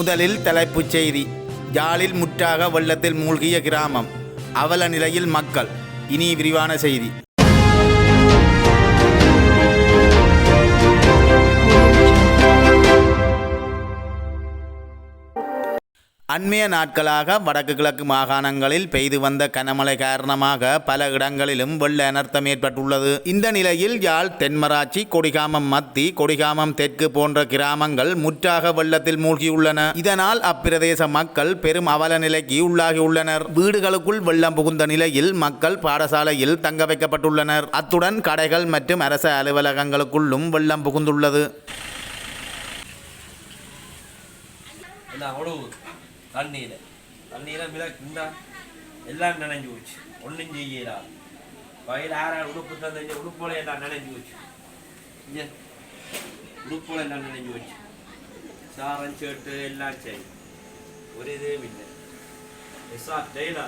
முதலில் தலைப்புச் செய்தி. யாழில் முற்றாக வெள்ளத்தில் மூழ்கிய கிராமம், அவல நிலையில் மக்கள். இனி விரிவான செய்தி. அண்மைய நாட்களாக வடக்கு கிழக்கு மாகாணங்களில் பெய்து வந்த கனமழை காரணமாக பல இடங்களிலும் வெள்ள அனர்த்தம் ஏற்பட்டுள்ளது. இந்த நிலையில் யாழ் தென்மராட்சி, கொடிகாமம் மத்தி, கொடிகாமம் தெற்கு போன்ற கிராமங்கள் முற்றாக வெள்ளத்தில் மூழ்கியுள்ளன. இதனால் அப்பிரதேச மக்கள் பெரும் அவல நிலைக்கு உள்ளாகியுள்ளனர். வீடுகளுக்குள் வெள்ளம் புகுந்த நிலையில் மக்கள் பாடசாலையில் தங்க வைக்கப்பட்டுள்ளனர். அத்துடன் கடைகள் மற்றும் அரசு அலுவலகங்களுக்குள்ளும் வெள்ளம் புகுந்துள்ளது. தண்ணீரை மிளக்குண்டா எல்லாம் நினைஞ்சு போச்சு. ஒன்றும் செய்யலா. வயல் ஆறாள் உடுப்பு தந்த உடுப்போல எல்லாம் நினைஞ்சு போச்சு. இங்கே உடுப்போல எல்லாம் நினைஞ்சு போச்சு. சாரம் சேட்டு எல்லாம் சரி, ஒரு இதுவும் இல்லை. எஸ்ஸா டெய்லா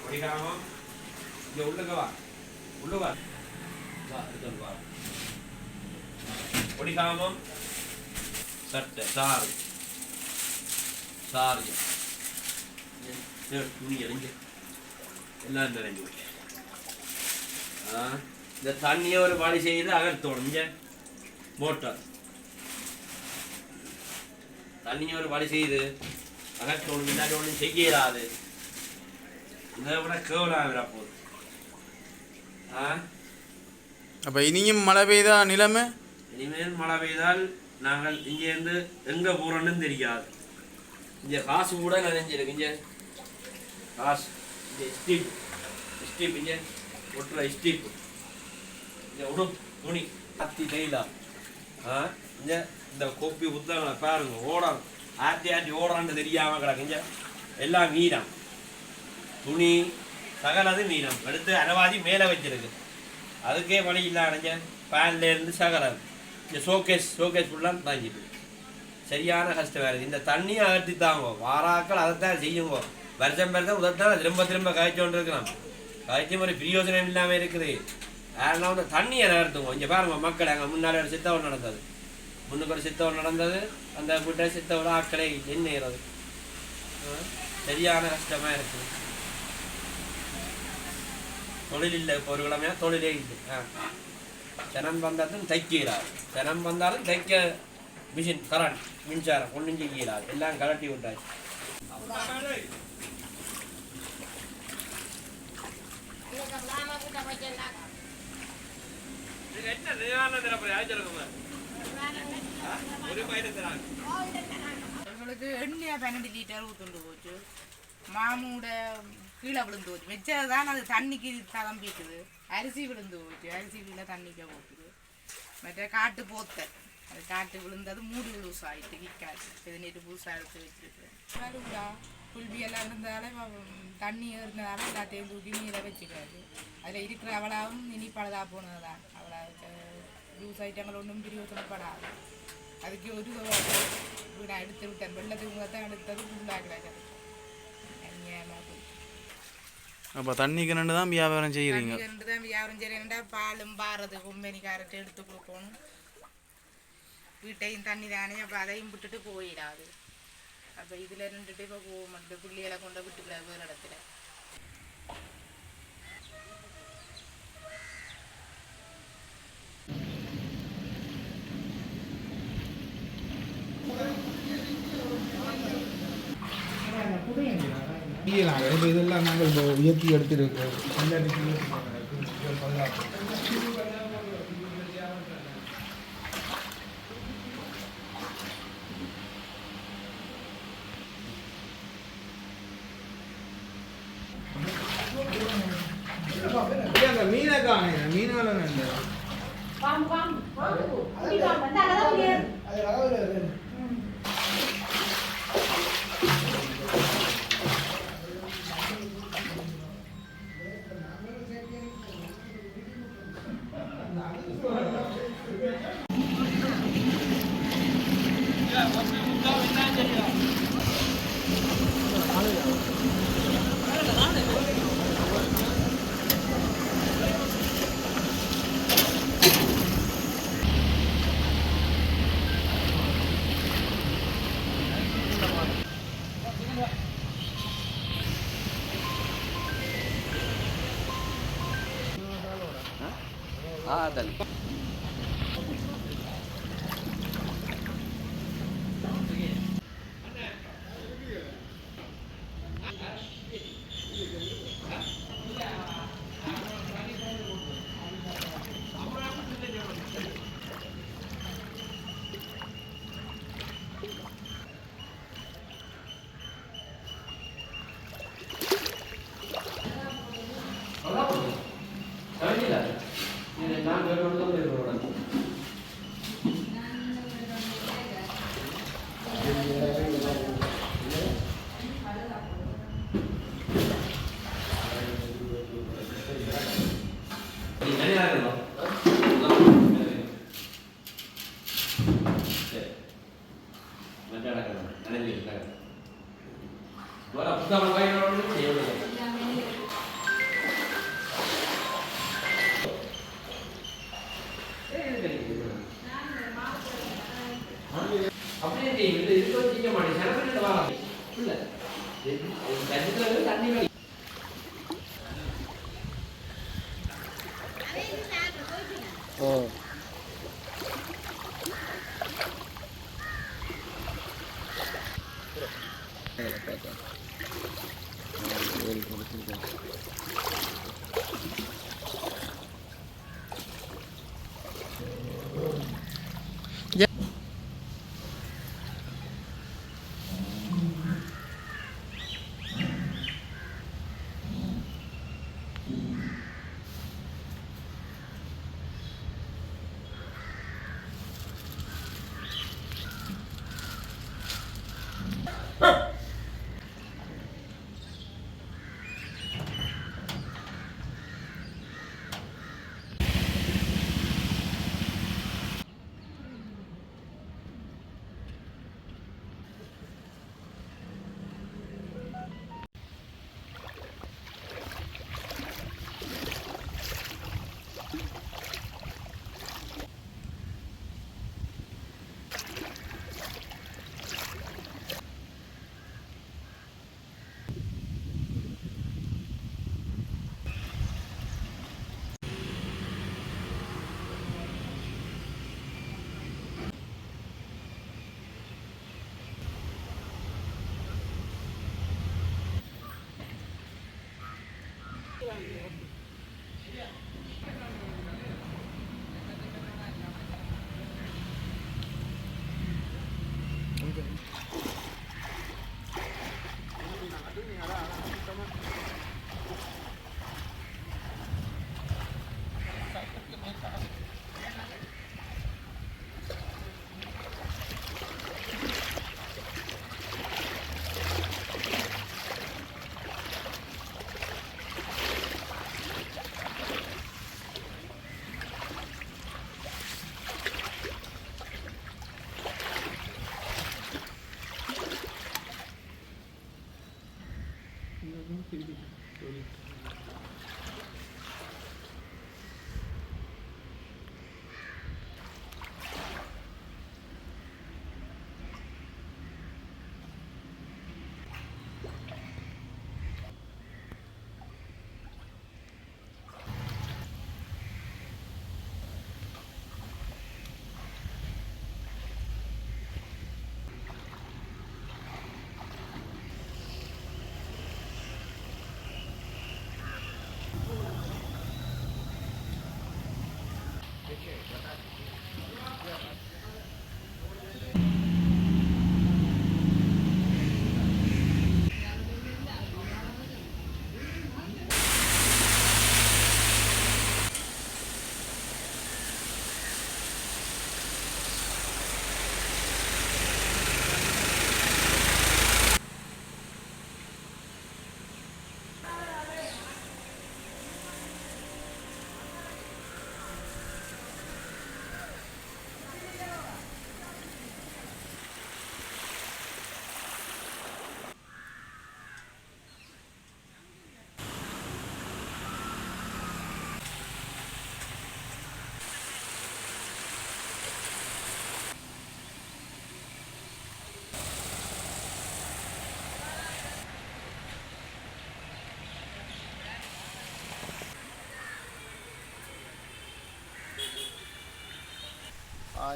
கொடிகாமம் இங்கே உள்ளுக்கவா உள்ளுவா வா கொடிகாமம் சட்டை சாரு சாரி துணி எறிஞ்சு எல்லாம் நிறைஞ்சு போச்சு. இந்த தண்ணியை ஒரு வழி செய்து அகற்றணும். இங்கே மோட்டார் தண்ணியை ஒரு வழி செய்து அகற்றணும். இல்லாட்டி ஒன்றும் செய்யலாது. இதை விட கேவலாக போகுது. அப்போ இனியும் மழை பெய்தா நிலைமை? இனிமேல் மழை பெய்தால் நாங்கள் இங்கேருந்து எங்கே போகிறோன்னு தெரியாது. இங்கே காசு கூட நினைஞ்சிருக்கு. இங்கே காசு, இங்கே ஸ்டீப் ஸ்டீப், இங்கே ஒட்டுற ஸ்டீப், இங்கே உடும் துணி அத்தி தைலா. இங்கே இந்த கொப்பி புத்தகங்களை பாருங்க, ஓடாங்க ஆட்டி ஆட்டி ஓடுறான்னு தெரியாமல் கிடக்கு. இங்கே எல்லாம் மீனம் துணி சகலது மீனம் எடுத்து அனவாதி மேலே வச்சிருக்கு. அதுக்கே வழி இல்லாத பேன்லேருந்து சகலம் இந்த ஷோகேஸ் ஃபுல்லாக தாங்கிட்டு சரியான கஷ்டமாக இருக்குது. இந்த தண்ணியை அகற்றி தாங்க வாராக்கள் அதைத்தான் செய்யுங்க. வருஷம் உதத்தான் திரும்ப திரும்ப காய்ச்சி கொண்டு இருக்கிறோம். காய்ச்சி ஒரு பிரயோஜனம் இல்லாமல் இருக்குது. அதனால் வந்து தண்ணியை நகர்த்துவோம். இங்கே பாருங்க மக்கள், அங்கே முன்னாடி ஒரு சித்தவர் நடந்தது, முன்னுக்கு ஒரு சித்தவர் நடந்தது. அந்த வீட்டை சித்தவர் ஆக்களை எண்ணுகிறது. சரியான கஷ்டமாக இருக்குது. தொழில் இல்லை, இப்போ ஒரு கிழமையாக தொழிலே இல்லை. ஜனம் வந்தாலும் தைக்கிறார், ஜனம் வந்தாலும் தைக்க மிஷின் கரண்ட் மின்சாரம் ஒன்றும் செய்யலாது. எல்லாம் கலட்டி விட்டாச்சு. எங்களுக்கு எண்ணெய் 12 லிட்டர் ஊத்துண்டு போச்சு. மாமூட கீழே விழுந்து போச்சு. வச்சதுதான் அது தண்ணிக்கு தளம்பிக்குது. அரிசி விழுந்து போச்சு. அரிசி கீழே தண்ணிக்க போக்குது. மற்ற காட்டு போத்த அது காட்டு விழுந்தது. மூடு லூஸ் ஆகிட்டு விற்காது. 17 புதுசாக எடுத்து வச்சுருக்கேன். புல்வியெல்லாம் இருந்ததால தண்ணி இருந்ததால எல்லாத்தையும் தூக்கி நீரை வச்சுக்காது. அதில் இருக்கிற அவளாவும் இனி பழுதாக போனது தான். அவளை லூஸ் ஐட்டங்கள் ஒன்றும் பிரியோசனப்படாது. அதுக்கு ஒரு வீடை எடுத்து விட்டேன். வெள்ளத்துக்கு தான் எடுத்தது ஃபுல்லாக கிடையாது. அப்போ தண்ணிக்கு ரெண்டு தான் வியாபாரம் செய்கிறீங்க? ரெண்டு தான் வியாபாரம் செய்கிறேன்டா. பாலும் பாரது கொம்பனிக்காரத்தை எடுத்து கொடுக்கணும். வீட்டையும் தண்ணி தானே, அப்போ அதையும் விட்டுட்டு போயிடாது. அப்போ இதில் நின்றுட்டு இப்போ போக மாட்டேன். பிள்ளைகளை கொண்டு விட்டுக்கிற வேறு இடத்துல. இதெல்லாம் நாங்கள் உயர்த்தி எடுத்துருக்கோம். மீனக்கான மீனால காதல்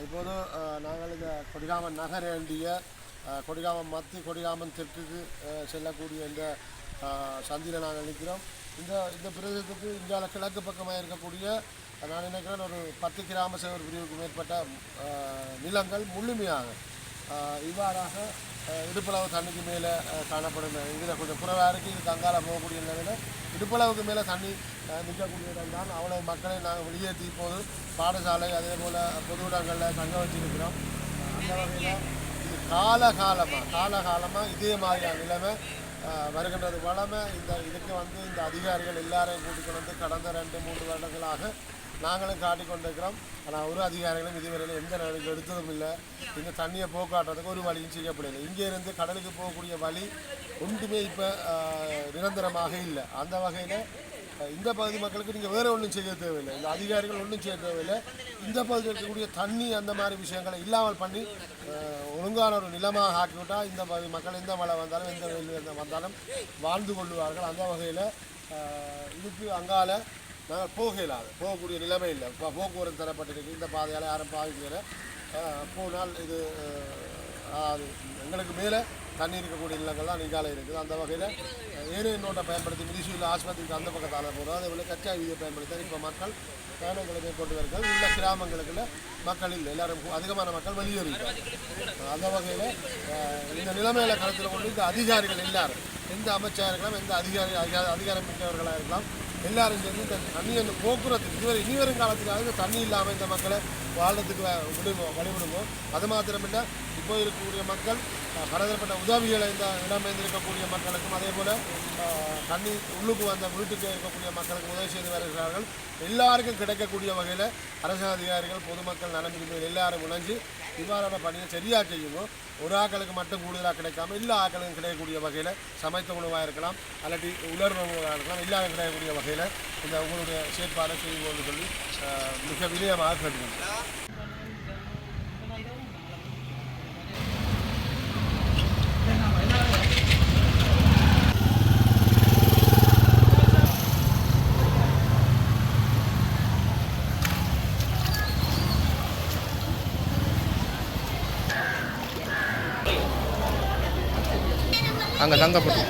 இப்போது நாங்கள் இந்த கொடிகாமன் நகரேண்டிய கொடிகாமன் மத்தி கொடிகாமன் தெற்குக்கு செல்லக்கூடிய இந்த சந்தியில் நாங்கள் நிற்கிறோம். இந்த பிரதேசத்துக்கு இந்தியாவில் கிழக்கு பக்கமாக இருக்கக்கூடிய நான் நினைக்கிறேன் ஒரு 10 கிராம சேவர் பிரிவுக்கு மேற்பட்ட நிலங்கள் முழுமையாக இவ்வாறாக இடுப்பளவு தண்ணிக்கு மேலே காணப்படும். இதில் கொஞ்சம் குறைவாக இருக்குது. இது கங்கால போகக்கூடிய நிலையில் இடுப்பளவுக்கு மேலே தண்ணி நிற்கக்கூடிய இடம் தான். அவ்வளோ மக்களை நாங்கள் வெளியேற்றி இப்போது பாடசாலை அதே போல் பொது இடங்களில் தங்க வச்சிருக்கிறோம். அந்த வகையில் இது காலகாலமாக இதே மாதிரியான நிலைமை வருகின்றது. வளமை இதுக்கு இந்த அதிகாரிகள் எல்லாரையும் கூட்டிக் வந்து கடந்த 2-3 வருடங்களாக நாங்களும் காட்டிக்கொண்டிருக்கிறோம். ஆனால் ஒரு அதிகாரிகளும் இதுவரையில் எந்த நடவடிக்கை எடுத்ததும் இல்லை. இந்த தண்ணியை போக்காட்டுறதுக்கு ஒரு வழியும் செய்யப்படலை. இங்கே இருந்து கடலுக்கு போகக்கூடிய வழி ஒன்றுமே இப்போ நிரந்தரமாக இல்லை. அந்த வகையில் இந்த பகுதி மக்களுக்கு நீங்கள் வேறு ஒன்றும் செய்ய தேவையில்லை. இந்த அதிகாரிகள் ஒன்றும் செய்ய தேவையில்லை. இந்த பகுதியில் இருக்கக்கூடிய தண்ணி அந்த மாதிரி விஷயங்களை இல்லாமல் பண்ணி ஒழுங்கான ஒரு நிலமாக ஆக்கிவிட்டால் இந்த பகுதி மக்கள் எந்த மழை வந்தாலும் எந்த வெயில் வந்தாலும் வாழ்ந்து கொள்வார்கள். அந்த வகையில் இதுக்கு அங்கால நாங்கள் போகக்கூடிய நிலைமை இல்லை. இப்போ போக்குவரத்து தரப்பட்டிருக்கு. இந்த பாதையால் யாரும் பாதிக்கலை. போனால் இது எங்களுக்கு மேலே தண்ணி இருக்கக்கூடிய நிலங்கள் தான் நீங்கால இருக்குது. அந்த வகையில் ஏனைய நோட்டை பயன்படுத்தி மிதிசூரில் ஆஸ்பத்திரிக்கு அந்த பக்கத்தால் போகிறோம். அதே போல் கச்சா வீதியை பயன்படுத்தி இப்போ மக்கள் பயணங்களை மேற்கொண்டு வருகிறார்கள். உள்ள கிராமங்களுக்குள்ள மக்கள் இல்லை. எல்லாரும் அதிகமான மக்கள் வெளியேறிட்டாங்க. அந்த வகையில் இந்த நிலைமையில கருத்தில் கொண்டு இந்த அதிகாரிகள் எல்லாரும் எந்த அமைச்சராக இருக்கலாம், எந்த அதிகாரம் மிக்கவர்களாக இருக்கலாம், எல்லாரும் சேர்ந்து இந்த தண்ணியை அந்த போக்குவரத்துக்கு இனிவரும் காலத்துக்காக இந்த தண்ணி இல்லாமல் இந்த மக்களை வாழ்றதுக்கு வழிவிடுமோ. அது மாத்திரமில்லை, இப்போ இருக்கக்கூடிய மக்கள் பலதரப்பட்ட உதவிகளை இந்த இடம்பெயர்ந்திருக்கக்கூடிய மக்களுக்கும் அதே போல் தண்ணி உள்ளுக்கு வந்த வீட்டுக்கு இருக்கக்கூடிய மக்களுக்கு உதவி செய்து வருகிறார்கள். எல்லாருக்கும் கிடைக்கக்கூடிய வகையில் அரசு அதிகாரிகள் பொதுமக்கள் நலன் எல்லாரும் இணைஞ்சு இவ்வாறான பணியை சரியாக செய்யணும். ஒரு ஆக்களுக்கு மட்டும் கூடுதலாக கிடைக்காம எல்லா ஆக்களுக்கும் கிடைக்கக்கூடிய வகையில் சமைத்த உணவாக இருக்கலாம், அல்லாட்டி உலர் உணவாக இருக்கலாம், எல்லாரும் கிடைக்கக்கூடிய வகையில் இந்த உங்களுடைய செயற்பாடை செய்யும்போது சொல்லி மிக வினயமாக கேட்டுக்கணும். அங்கே தங்கப்பட்டு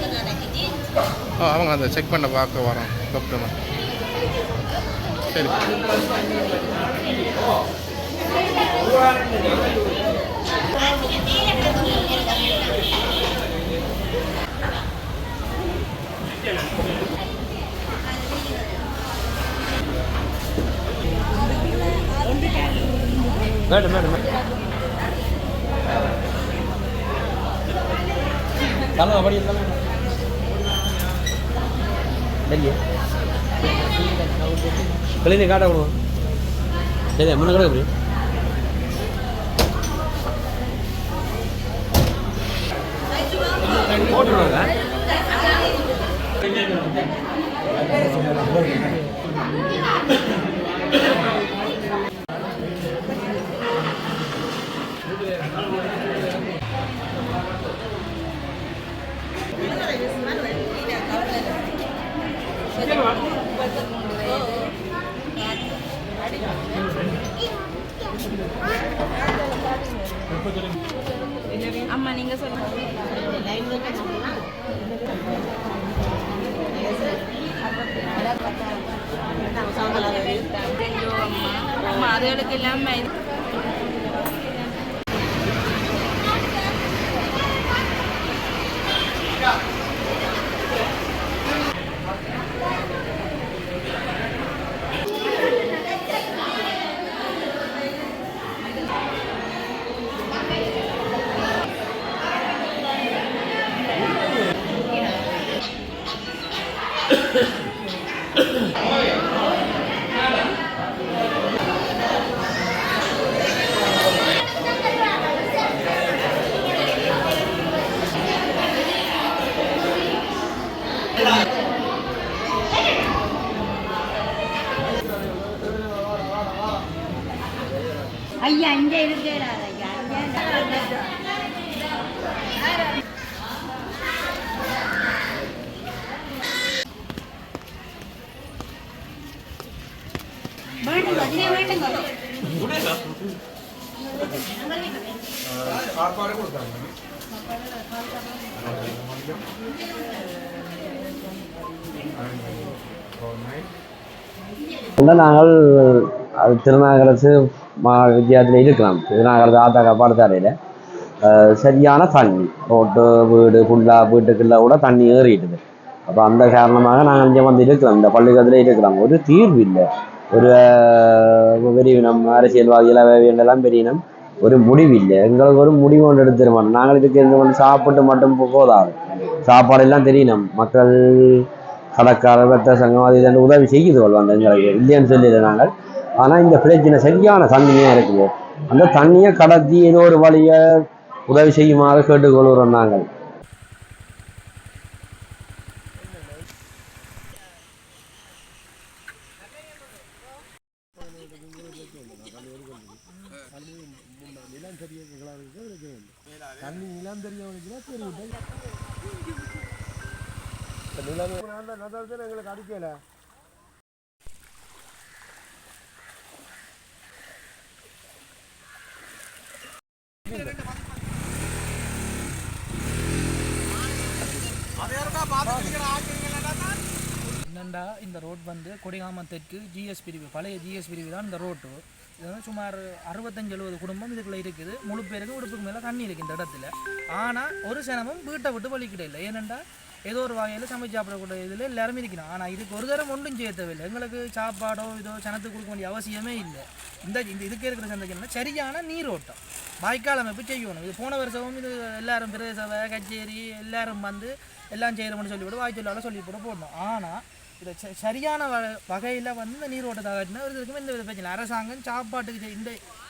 அவங்க அந்த செக் பண்ண பார்க்க வரோம் டாக்டர். சரி madam madam kalau apa dia kalau lagi kali ini kada bro jadi mana kada bro போடுறோம் அம்மா நீங்க சொல்லுங்க. அம்மா அதுகளுக்கு இல்லாம ஐயா இங்க இருக்கிறா ஐயா வேண்டும் வேண்டுங்க சாப்பாடு கொடுத்தாங்க. நாங்கள் திருநாகரசு வித்தியாலயத்தில் இருக்கலாம். திருநாகரசு ஆத்தாக்கா பாடசாலையில் சரியான தண்ணி ரோட்டு வீடு ஃபுல்லாக வீட்டுக்குள்ளே கூட தண்ணி ஏறிட்டுது. அப்போ அந்த காரணமாக நாங்கள் இங்கே வந்து இருக்கிறோம், இந்த பள்ளிக்கூடத்தில் இருக்கிறோம். ஒரு தீர்வு இல்லை. ஒரு பெரியவினம் அரசியல்வாதிகள் வேண்டெல்லாம் பெரியனம் ஒரு முடிவு இல்லை. எங்களுக்கு ஒரு முடிவு ஒன்று எடுத்துட மாட்டோம். நாங்கள் இதுக்கு இந்த வந்து சாப்பிட்டு மட்டும் போதாது, சாப்பாடெல்லாம் தெரியணும். மக்கள் கடைக்காரர் வர்த்தக சங்கம் அது இதெல்லாம் உதவி செய்யுது கொள்வாங்க எங்களுக்கு, இல்லைன்னு சொல்லல நாங்கள். ஆனால் இந்த பிரச்சனை சரியான தண்ணியாக இருக்குது. அந்த தண்ணியை கடத்தி ஏதோ ஒரு வழியை உதவி செய்யுமாறு கேட்டுக்கொள்கிறோம் நாங்கள். தண்ணி நிலம் தெரியவனுக்கு எங்களுக்கு அடிக்கல. என்னண்டா இந்த ரோட் வந்து கொடிகாமம் தெற்கு ஜிஎஸ் பிரிவு, பழைய ஜிஎஸ் பிரிவு தான் இந்த ரோட்டு. இது வந்து சுமார் 65-70 குடும்பம் இதுக்குள்ளே இருக்குது. முழு பேருக்கு உடுப்புக்கு மேலே தண்ணி இருக்குது இந்த இடத்துல. ஆனால் ஒரு சனமும் வீட்டை விட்டு வலிக்கிட இல்லை. ஏனெண்டா ஏதோ ஒரு வகையில் சமைச்சு சாப்பிடக்கூடிய இதில் எல்லாருமே இருக்கணும். ஆனால் இதுக்கு ஒரு தரம் ஒன்றும் செய்ய தேவையில்லை. எங்களுக்கு சாப்பாடோ இதோ சனத்துக்கு கொடுக்க வேண்டிய அவசியமே இல்லை. இந்த இதுக்கு இருக்கிற சந்தைக்கு சரியான நீரோட்டம் வாய்க்கால் அமைப்பு செய்யணும். இது போன வருஷமும் இது எல்லாரும் பிரதேச கச்சேரி எல்லாரும் வந்து எல்லாம் செய்கிறோம்னு சொல்லிவிட்டு வாய்ச்சொல்லால் சொல்லி போடணும். ஆனால் இதை சரியான வகையில் வந்து இந்த நீரோட்டத்தை காட்டினா இருக்குமே இந்த வித பிரச்சனை. அரசாங்கம் சாப்பாட்டுக்கு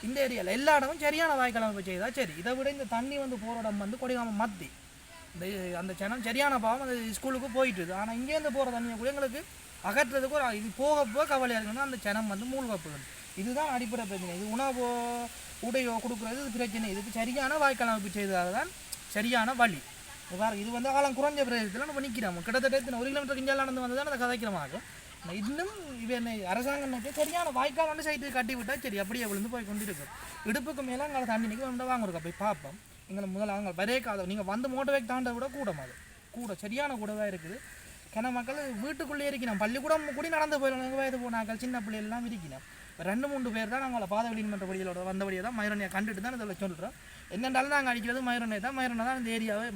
இந்த ஏரியாவில் எல்லா இடமும் சரியான வாய்க்கால் அமைப்பு செய்தால் சரி. இதை விட இந்த தண்ணி வந்து போகிற இடம் வந்து கொடிகாமம் மத்தி இந்த அந்த சனம் சரியான பாவம் அந்த ஸ்கூலுக்கு போயிட்டுது. ஆனால் இங்கேருந்து போகிற தண்ணியை கூட எங்களுக்கு அகற்றுறதுக்கு ஒரு இது போக கவலையாக இருக்குன்னா அந்த சனம் வந்து மூழ்கப்படுது. இதுதான் அடிப்படை பிரச்சனை. இது உணவோ உடையோ கொடுக்குறது இது பிரச்சனை. இதுக்கு சரியான வாய்க்கால் அமைப்பு செய்ததாக தான் சரியான வழி. இது வந்து காலம் குறைஞ்ச பிரதேசத்தில் நம்ம நிற்கிறோம். கிட்டத்தட்ட 1 கிலோமீட்டர் கிஞ்சால் நடந்து வந்து தான் அதை கதைக்கிறமாகும். இன்னும் இவன் அரசாங்கம் சரியான வாய்க்கால் வந்து சைட்டு கட்டி விட்டால் சரி அப்படியே விழுந்து போய் கொண்டு இருக்கும். இடுப்புக்கு மேலே அங்கே தண்ணி நிற்க வந்து வாங்குறோம். போய் பார்ப்போம். எங்களை முதல்ல அங்கே வரேக்காத நீங்கள் வந்து மோட்டர் வேக் தாண்ட விட கூட சரியான கூடவாக இருக்குது. கிண மக்கள் வீட்டுக்குள்ளே இருக்கணும். பள்ளிக்கூடம் கூடி நடந்து போயிடணும். வயது போனாக்கள் சின்ன பிள்ளைகள்லாம் இருக்கணும். 2-3 பேர் தான் நாங்கள் பாதை வெளியின்மன்ற வழிகளோட வந்தபடியே தான் மயூரனையை கண்டுட்டு தான் இதில் சொல்கிறோம். என்னென்றாலும் நாங்கள் அடிக்கிறது மயூரனை தான் இந்த ஏரியாவை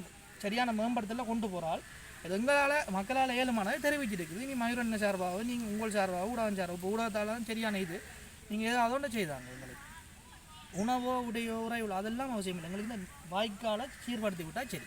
சரியான மேம்படுத்தல கொண்டு போகிறாள். இது எங்களால் மக்களால் ஏழுமானதை தெரிவிச்சிருக்குது. நீ மயூரன் சார்பாக நீங்கள் உங்கள் சார்பாக ஊடகம் சார்பாக இப்போ ஊடகத்தால் தான் சரியான இது நீங்கள் ஏதாவது ஒன்று செய்தாங்க. எங்களுக்கு உணவோ உடையோ உறையோ அதெல்லாம் அவசியம் இல்லை. எங்களுக்கு இந்த வாய்க்காலை சீர்படுத்தி விட்டால் சரி.